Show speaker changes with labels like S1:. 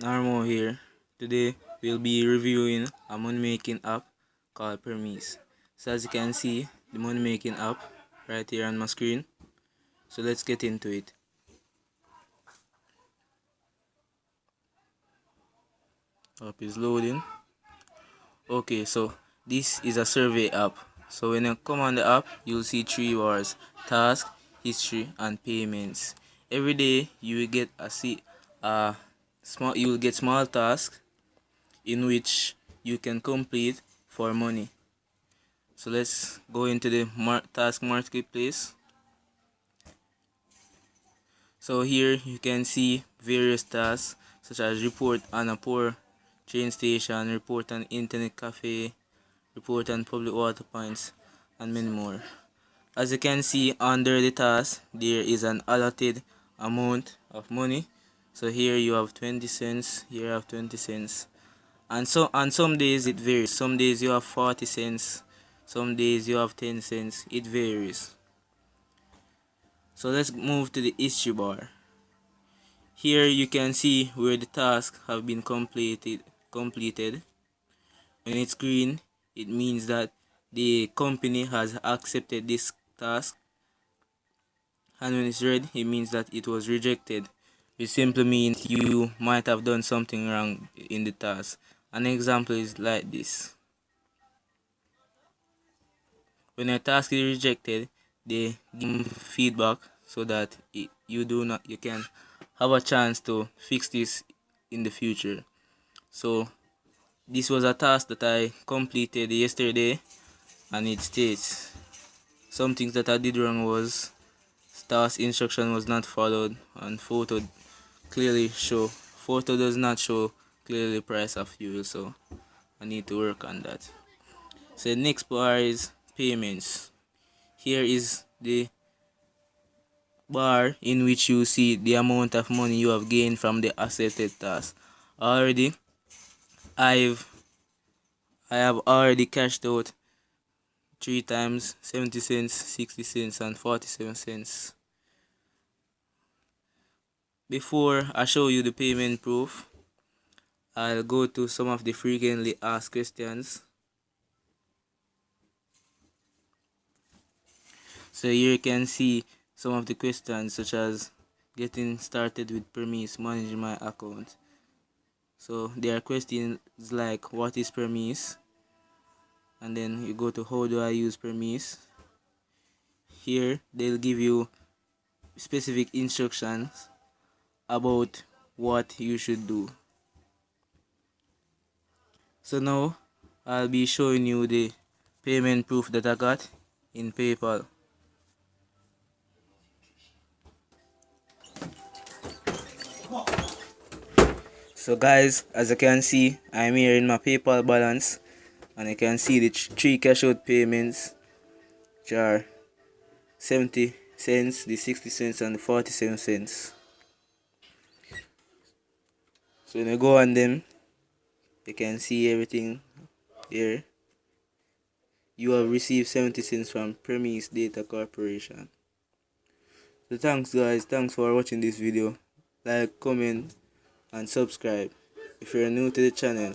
S1: Narmo here. Today we'll be reviewing a money making app called Permise. So as you can see, the money making app right here on my screen. So let's get into it. App is loading. Okay, so this is a survey app. So when you come on the app, you'll see three bars: task, history, and payments. Every day you will get you will get small tasks in which you can complete for money. So let's go into the task marketplace. So here you can see various tasks such as report on a poor train station, report on internet cafe, report on public water points, and many more. As you can see under the task, there is an allotted amount of money. So here you have 20 cents, here you have 20 cents. And so on some days it varies. Some days you have 40 cents, some days you have 10 cents. It varies. So let's move to the history bar. Here you can see where the tasks have been completed. When it's green, it means that the company has accepted this task, and when it's red, it means that it was rejected. It simply means you might have done something wrong in the task. An example is like this. When a task is rejected, they give feedback so that you can have a chance to fix this in the future. So this was a task that I completed yesterday, and it states some things that I did wrong was task instruction was not followed, and photo does not show clearly price of fuel, so I need to work on that. So the next bar is payments. Here is the bar in which you see the amount of money you have gained from the accepted task. Already, I have already cashed out 3 times: 70 cents, 60 cents, and 47 cents. Before I show you the payment proof, I'll go to some of the frequently asked questions. So here you can see some of the questions such as getting started with Permise, managing my account. So there are questions like what is Permise, and then you go to how do I use Permise. Here they'll give you specific instructions about what you should do. So now I'll be showing you the payment proof that I got in PayPal. So guys, as you can see, I'm here in my PayPal balance, and you can see the three cash out payments, which are 70 cents, the 60 cents, and the 47 cents. So when you go on them, you can see everything here. You have received 70 cents from Permise Data Corporation. So thanks guys, thanks for watching this video. Like, comment, and subscribe if you're new to the channel.